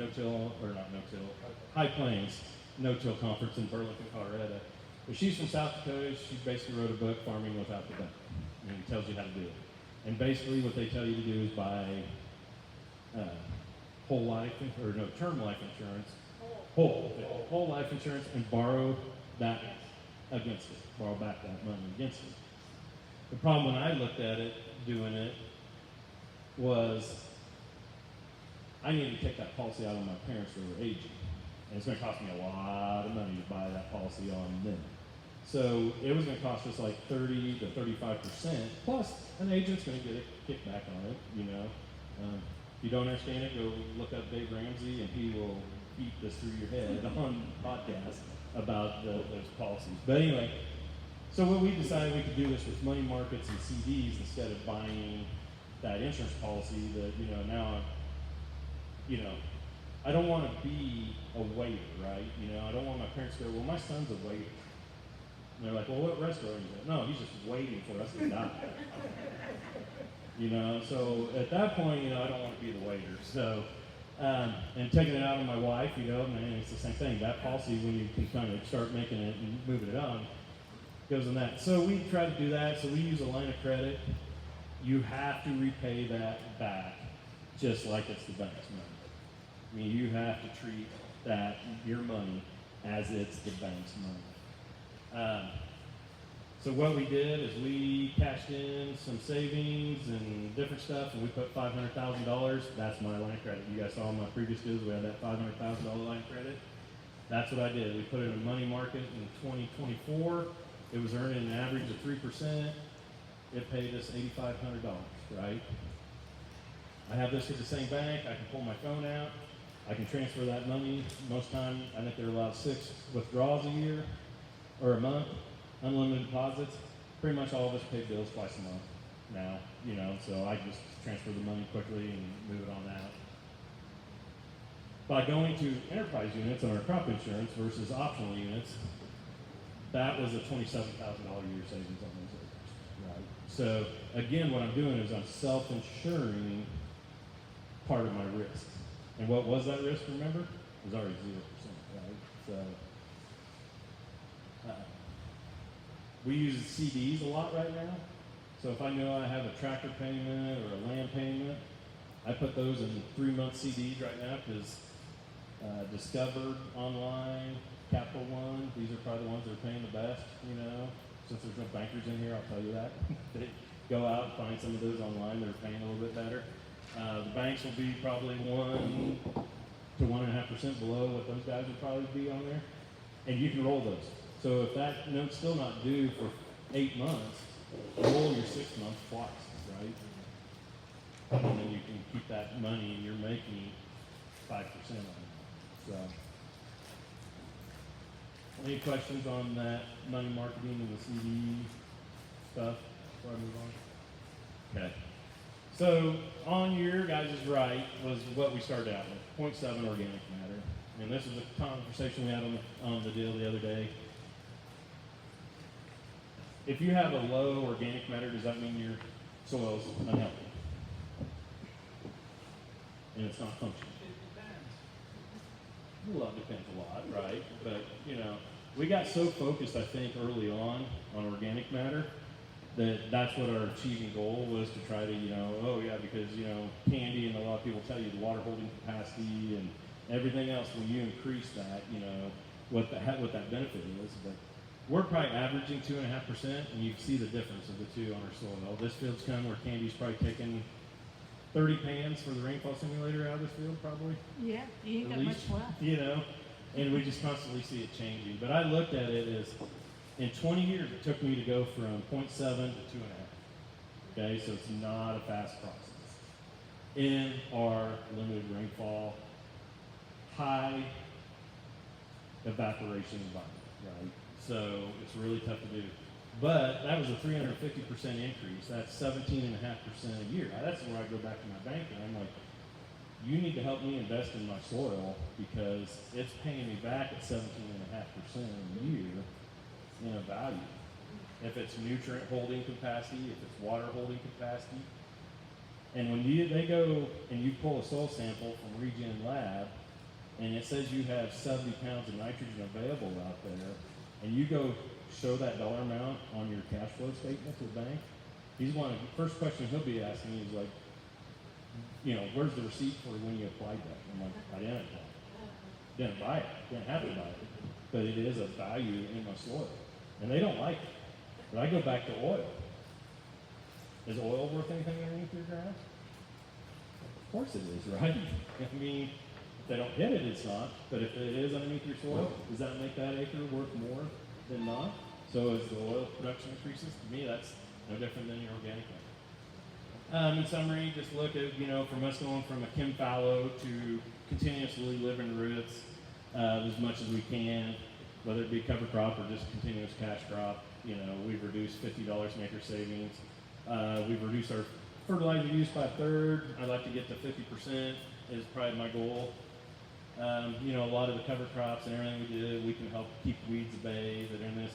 [SPEAKER 1] High Plains no-till conference in Burlington, Colorado. But she's from South Dakota. She basically wrote a book, Farming Without the Bank, and it tells you how to do it. And basically what they tell you to do is buy term life insurance, whole life insurance, and borrow that against it, borrow back that money against it. The problem when I looked at it, doing it, was I needed to take that policy out on my parents who were aging. And it's going to cost me a lot of money to buy that policy on them. So it was going to cost us like 30 to 35%, plus an agent's going to get a kickback on it, if you don't understand it, go look up Dave Ramsey and he will beat this through your head on podcasts about those policies. But anyway, so what we decided we could do this with money markets and CDs instead of buying that insurance policy that, now, I don't want to be a waiter, right? I don't want my parents to go, well, my son's a waiter. And they're like, well, what restaurant is it? No, he's just waiting for us to die. So at that point, I don't want to be the waiter. So, and taking it out on my wife, man, it's the same thing. That policy, when you can kind of start making it and moving it on, goes in that. So we try to do that. So we use a line of credit. You have to repay that back just like it's the bank's money. You have to treat that, your money, as it's the bank's money. So what we did is we cashed in some savings and different stuff, and we put $500,000. That's my line of credit. You guys saw in my previous deals, we had that $500,000 line of credit. That's what I did. We put it in a money market in 2024. It was earning an average of 3%. It paid us $8,500, right? I have this at the same bank. I can pull my phone out. I can transfer that money. Most time, I think they're allowed 6 withdrawals a year or a month, unlimited deposits. pretty much all of us pay bills twice a month now, you know, so I just transfer the money quickly and move it on out. By going to enterprise units on our crop insurance versus optional units, that was a $27,000 a year savings on those acres, right? So again, what I'm doing is I'm self-insuring part of my risk. And what was that risk, remember? It was already 0%, right? So we use CDs a lot right now. So if I know I have a tractor payment or a land payment, I put those in 3-month CDs right now because Discovered Online, Capital One, these are probably the ones that are paying the best, you know. Since there's no bankers in here, I'll tell you that. They go out and find some of those online that are paying a little bit better. The banks will be probably 1 to 1.5% below what those guys would probably be on there. And you can roll those. So if that note's still not due for 8 months, roll your 6 months twice, right? And then you can keep that money and you're making 5% on it. So, any questions on that money marketing and the CD stuff before I move on? Okay. So on your guys' right was what we started out with, 0.7 organic matter. And this is a conversation we had on the deal the other day. If you have a low organic matter, does that mean your soil's unhealthy? And it's not functioning?
[SPEAKER 4] It depends.
[SPEAKER 1] Well, it depends a lot, right? But, you know, we got so focused, I think, early on organic matter that that's what our achieving goal was to try to, you know, oh yeah, because, you know, candy and a lot of people tell you the water holding capacity and everything else, when you increase that, you know, what that benefit is. But we're probably averaging 2.5%, and you can see the difference of the two on our soil. This field's come where Candy's probably taking 30 pans for the rainfall simulator out of this field, probably.
[SPEAKER 2] Yeah, you ain't
[SPEAKER 1] At
[SPEAKER 2] got much
[SPEAKER 1] least,
[SPEAKER 2] left.
[SPEAKER 1] you know, and we just constantly see it changing. But I looked at it as, in 20 years, it took me to go from 0.7 to 2.5. Okay, so it's not a fast process. In our limited rainfall, high evaporation environment, right? So it's really tough to do. But that was a 350% increase. That's 17.5% a year. That's where I go back to my bank and I'm like, you need to help me invest in my soil because it's paying me back at 17.5% a year in a value. If it's nutrient holding capacity, if it's water holding capacity. And when they go and you pull a soil sample from Regen Lab and it says you have 70 pounds of nitrogen available out there, and you go show that dollar amount on your cash flow statement to the bank, the first question he'll be asking you is like, you know, where's the receipt for when you applied that? I'm like, I didn't apply it. Didn't buy it. Didn't have to buy it. But it is a value in my soil. And they don't like it. But I go back to oil. Is oil worth anything underneath your ground? Of course it is, right? I mean, if they don't hit it, it's not. But if it is underneath your soil, does that make that acre worth more than not? So as the oil production increases, to me, that's no different than your organic matter. In summary, just look at, you know, from us going from a chem fallow to continuously living roots as much as we can, whether it be cover crop or just continuous cash crop. You know, we've reduced $50 an acre savings. We've reduced our fertilizer use by a third. I'd like to get to 50% is probably my goal. You know, a lot of the cover crops and everything we did, we can help keep weeds at bay that are in this.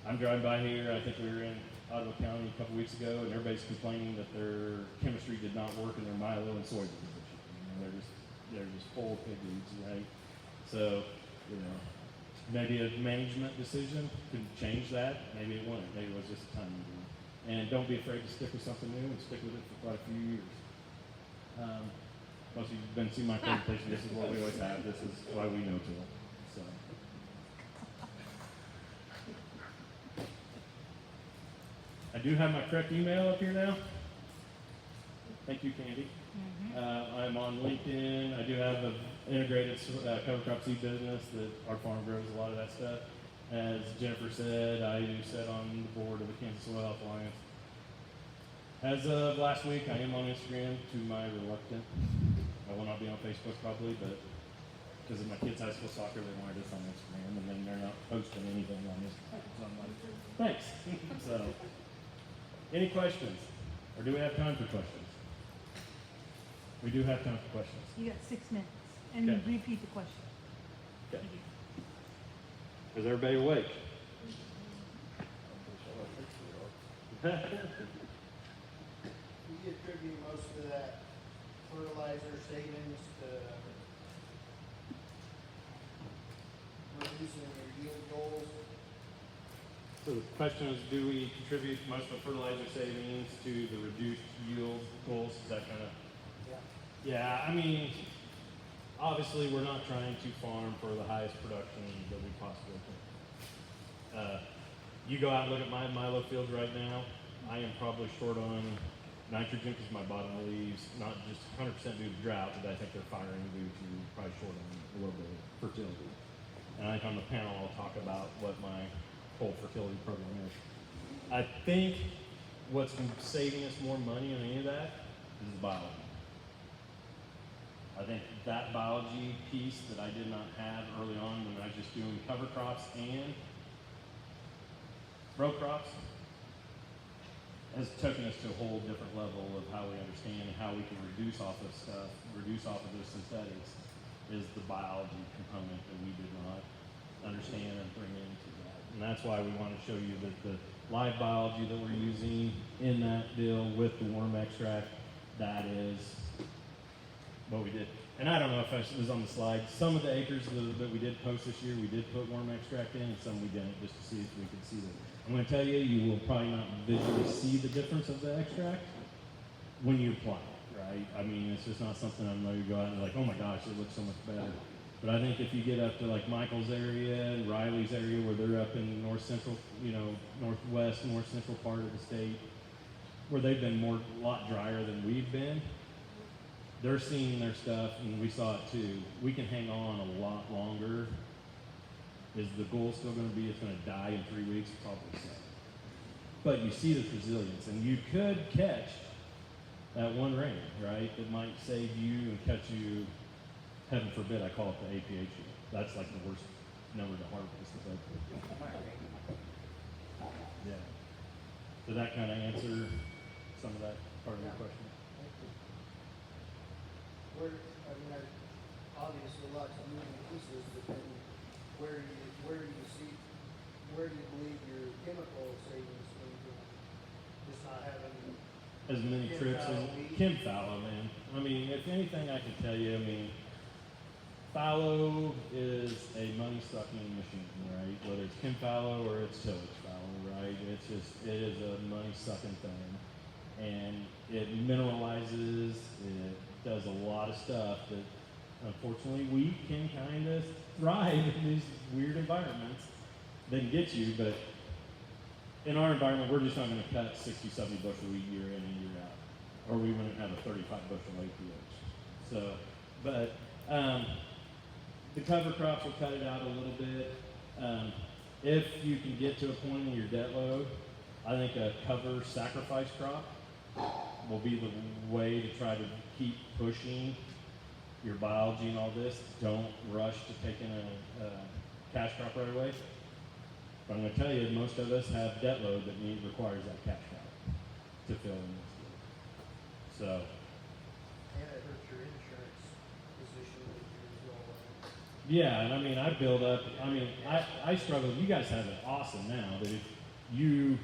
[SPEAKER 1] I'm driving by here, I think we were in Ottawa County a couple weeks ago, and everybody's complaining that their chemistry did not work in their milo and soybeans. You know, they're just full of pig weeds, right? So, you know, maybe a management decision could change that. Maybe it wouldn't. Maybe it was just a timing deal. And don't be afraid to stick with something new and stick with it for quite a few years. Most of you have been to my presentation. This is what we always have. This is why we know to it. So. I do have my correct email up here now. Thank you, Candy. I'm on LinkedIn. I do have an integrated cover crop seed business that our farm grows a lot of that stuff. As Jennifer said, I do sit on the board of the Kansas Soil Health Alliance. As of last week, I am on Instagram to my reluctant. I will not be on Facebook probably, but because of my kids' high school soccer, they wanted us on Instagram, and then they're not posting anything on Instagram. So I'm like, thanks. So Any questions? Or do we have time for questions? We do have time for questions.
[SPEAKER 6] You got 6 minutes, and
[SPEAKER 1] Okay.
[SPEAKER 6] repeat the question.
[SPEAKER 1] Okay. Is everybody awake?
[SPEAKER 7] We attribute most of that fertilizer savings to reducing your yield goals.
[SPEAKER 1] So the question is, do we contribute most of the fertilizer savings to the reduced yield goals? Is that kind of?
[SPEAKER 7] Yeah.
[SPEAKER 1] Yeah, I mean, obviously we're not trying to farm for the highest production that we possibly can. You go out and look at my Milo fields right now, I am probably short on nitrogen because my bottom leaves, not just 100% due to drought, but I think they're firing due to probably short on a little bit of fertility. And I think on the panel I'll talk about what my whole fertility program is. I think what's saving us more money than any of that is the biology. I think that biology piece that I did not have early on when I was just doing cover crops and row crops has taken us to a whole different level of how we understand and how we can reduce off of stuff, reduce off of those synthetics is the biology component that we did not understand and bring into that. And that's why we want to show you that the live biology that we're using in that deal with the worm extract, that is what we did. And I don't know if it was on the slide. Some of the acres that we did post this year, we did put worm extract in, and some we didn't, just to see if we could see that. I'm going to tell you, you will probably not visually see the difference of the extract when you apply it, right? I mean, it's just not something I'm going to go out and like, oh my gosh, it looks so much better. But I think if you get up to like Michael's area and Riley's area, where they're up in north central, northwest, north central part of the state, where they've been a lot drier than we've been, they're seeing their stuff, and we saw it too. We can hang on a lot longer. Is the goal still going to be it's going to die in 3 weeks? Probably so. But you see this resilience, and you could catch that one rain, right? That might save you and catch you, heaven forbid, I call it the APH year. That's like the worst number to harvest. Yeah. Did that kind of answer some of that part of your question?
[SPEAKER 7] Obviously lots of moving pieces, but then where do you believe your chemical savings came from? Just not having
[SPEAKER 1] As many trips as Kim fallow, man. I mean, if anything I can tell you, I mean, fallow is a money-sucking machine, right? Whether it's Kim fallow or it's tillage fallow, right? It is a money-sucking thing. And it mineralizes, it does a lot of stuff that unfortunately we can kind of thrive in these weird environments that can get you, but in our environment, we're just not going to cut 60, 70 bushel a year in and year out, or we wouldn't have a 35 bushel APH. So, but the cover crops will cut it out a little bit. If you can get to a point in your debt load, I think a cover sacrifice crop will be the way to try to keep pushing your biology and all this. Don't rush to taking a cash crop right away. But I'm going to tell you, most of us have debt load that requires that cash crop to fill in this deal. So,
[SPEAKER 7] and it hurts your insurance position with your roll.
[SPEAKER 1] yeah, and I mean, I build up, I struggle. You guys have it awesome now that if you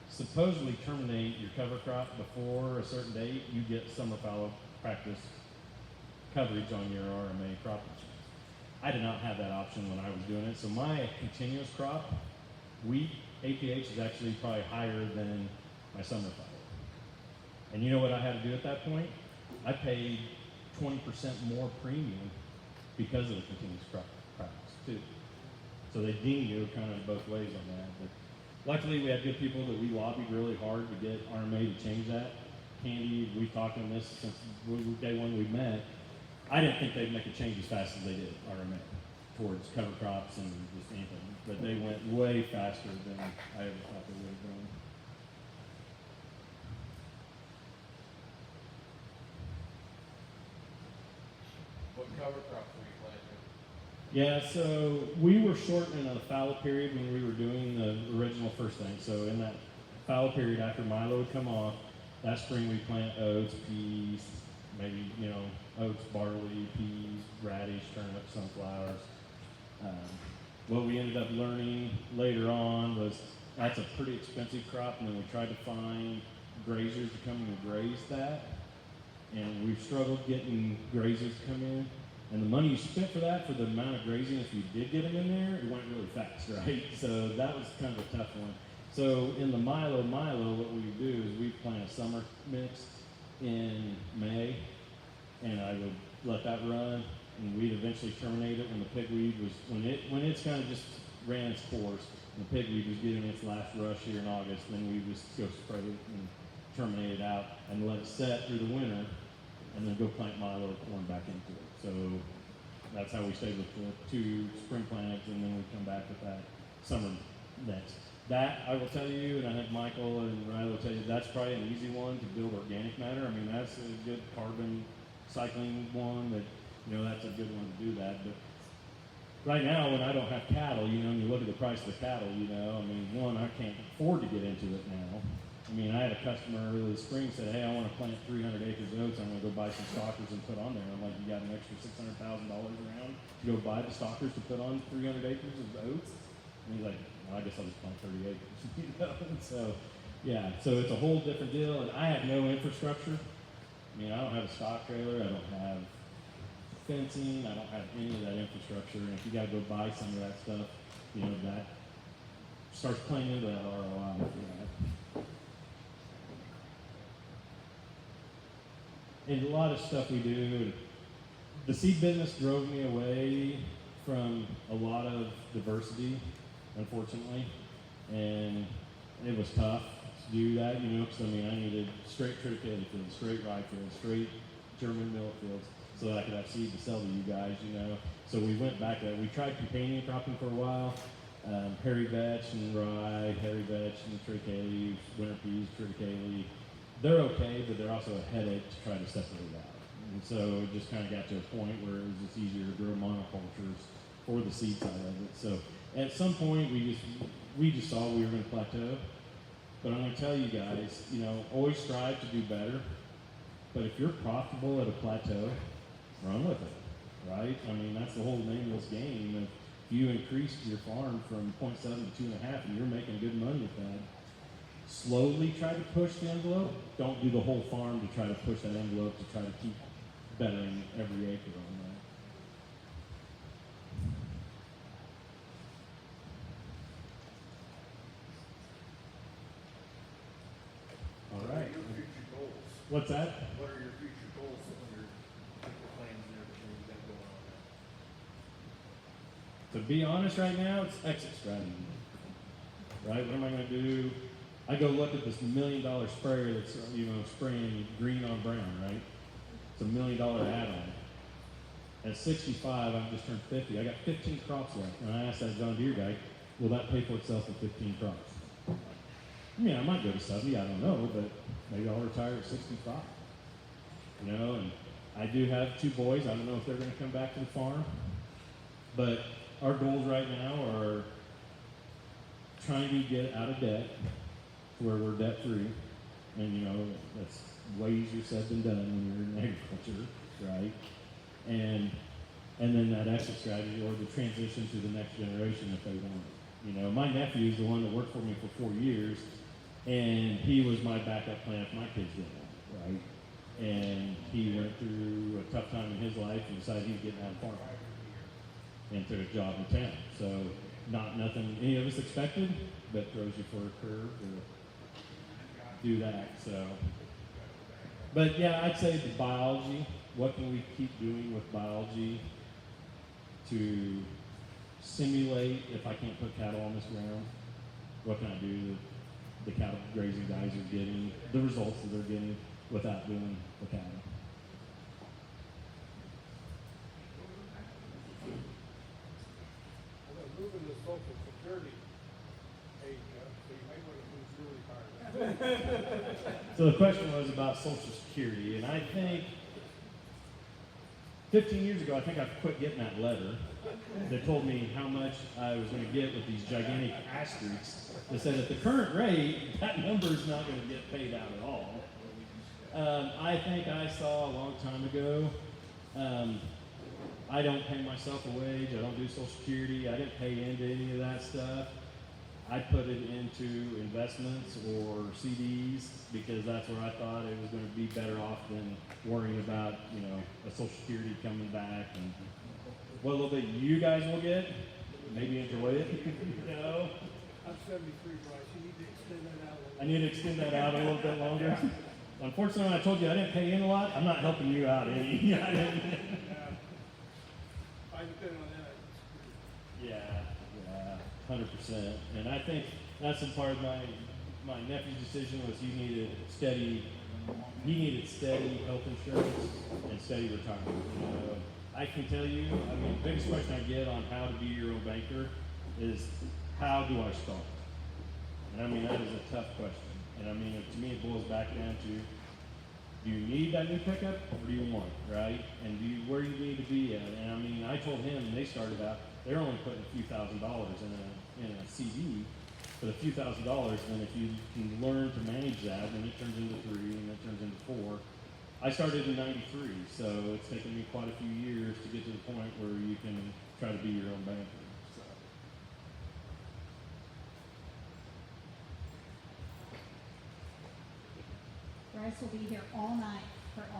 [SPEAKER 1] supposedly terminate your cover crop before a certain date, you get summer fallow practice coverage on your RMA crop insurance. I did not have that option when I was doing it. So my continuous crop, wheat, APH is actually probably higher than my summer fallow. And you know what I had to do at that point? I paid 20% more premium because of the continuous crop practice too. So they ding you kind of both ways on that. But luckily we had good people that we lobbied really hard to get RMA to change that. Candy, we've talked on this since day one we met. I didn't think they'd make a change as fast as they did, RMA, towards cover crops and just anything. But they went way faster than I ever thought they would have gone.
[SPEAKER 8] What cover crops were you planting?
[SPEAKER 1] Yeah, so we were shortening a fallow period when we were doing the original first thing. So in that fallow period after milo would come off. That spring we plant oats, peas, maybe, oats, barley, peas, radish, turnips, sunflowers. What we ended up learning later on was that's a pretty expensive crop, and then we tried to find grazers to come in and graze that. And we've struggled getting grazers to come in. And the money you spent for that, for the amount of grazing, if you did get them in there, it went really fast, right? So that was kind of a tough one. So in the Milo, what we do is we plant a summer mix in May, and I would let that run, and we'd eventually terminate it when the pigweed was, when it's kind of just ran its course, and the pigweed was getting its last rush here in August, then we just go spray it and terminate it out and let it set through the winter, and then go plant milo or corn back into it. So that's how we stayed with the 2 spring plants, and then we come back with that summer next. That, I will tell you, and I think Michael and Riley will tell you, that's probably an easy one to build organic matter. I mean, that's a good carbon cycling one that, that's a good one to do that. But right now, when I don't have cattle, and you look at the price of the cattle, one, I can't afford to get into it now. I mean, I had a customer early this spring said, hey, I want to plant 300 acres of oats. I'm going to go buy some stalkers and put on there. I'm like, you got an extra $600,000 around to go buy the stalkers to put on 300 acres of oats? And he's like, well, I guess I'll just plant 30 acres. So, yeah, so it's a whole different deal. And I have no infrastructure. I mean, I don't have a stock trailer. I don't have fencing. I don't have any of that infrastructure. And if you got to go buy some of that stuff, that starts playing into that ROI for that. And a lot of stuff we do, the seed business drove me away from a lot of diversity, unfortunately, and it was tough to do that, because I needed straight triticale fields, straight rye fields, straight German millet fields, so that I could have seed to sell to you guys, So we went back to that. We tried companion cropping for a while, hairy vetch and rye, hairy vetch and triticale, winter peas, triticale. They're okay, but they're also a headache to try to separate out. And so it just kind of got to a point where it was just easier to grow monocultures for the seed side of it. So at some point, we just saw we were going to plateau. But I'm going to tell you guys, always strive to do better. But if you're profitable at a plateau, run with it, right? I mean, that's the whole name of this game. If you increase your farm from 0.7 to 2.5, and you're making good money with that, slowly try to push the envelope. Don't do the whole farm to try to push that envelope to try to keep bettering every acre on that. All right.
[SPEAKER 7] What are your future goals?
[SPEAKER 1] What's that?
[SPEAKER 7] What are your future goals on your plans and everything you got going on there?
[SPEAKER 1] To be honest right now, it's exit strategy. Right? What am I going to do? I go look at this $1 million sprayer that's, spraying green on brown, right? It's $1 million add-on. At 65, I've just turned 50. I got 15 crops left. And I asked that John Deere guy, will that pay for itself in 15 crops? I mean, I might go to 70, I don't know, but maybe I'll retire at 65. And I do have 2 boys. I don't know if they're going to come back to the farm. But our goals right now are trying to get out of debt, where we're debt-free, and that's way easier said than done when you're in agriculture, right? And then that exit strategy, or the transition to the next generation if they want it. My nephew's the one that worked for me for 4 years, and he was my backup plan if my kids didn't want it, right? And he went through a tough time in his life and decided he was getting out of farming and took a job in town. So nothing any of us expected, but throws you for a curve to do that. So, but yeah, I'd say the biology. What can we keep doing with biology to simulate if I can't put cattle on this ground? What can I do that the cattle grazing guys are getting, the results that they're getting without doing the cattle?
[SPEAKER 5] Moving to social security age, so you may want to move really hard.
[SPEAKER 1] So the question was about Social Security, and I think 15 years ago, I think I quit getting that letter that told me how much I was going to get with these gigantic asterisks that said at the current rate, that number is not going to get paid out at all. I think I saw a long time ago, I don't pay myself a wage, I don't do Social Security, I didn't pay into any of that stuff. I put it into investments or CDs because that's where I thought it was going to be better off than worrying about, you know, a Social Security coming back and what little bit you guys will get, maybe enjoy it, you know.
[SPEAKER 5] I'm 73, Brice, you need to extend that out a little.
[SPEAKER 1] I need to extend that out a little bit longer. Unfortunately, I told you I didn't pay in a lot. I'm not helping you out any. I didn't.
[SPEAKER 5] If I depend on that,
[SPEAKER 1] Yeah, 100%. And I think that's a part of my nephew's decision was he needed steady health insurance and steady retirement. You know, I can tell you, I mean, the biggest question I get on how to be your own banker is how do I start? And I mean, that is a tough question. And I mean, to me, it boils back down to, do you need that new pickup or do you want it, right? And where do you need to be at? And I mean, I told him when they started out, they're only putting a few $1,000s in a CD, but a few $1,000s, then if you can learn to manage that, then it turns into 3 and it turns into 4. I started in '93, so it's taken me quite a few years to get to the point where you can try to be your own banker. So.
[SPEAKER 2] Brice will be here all night for all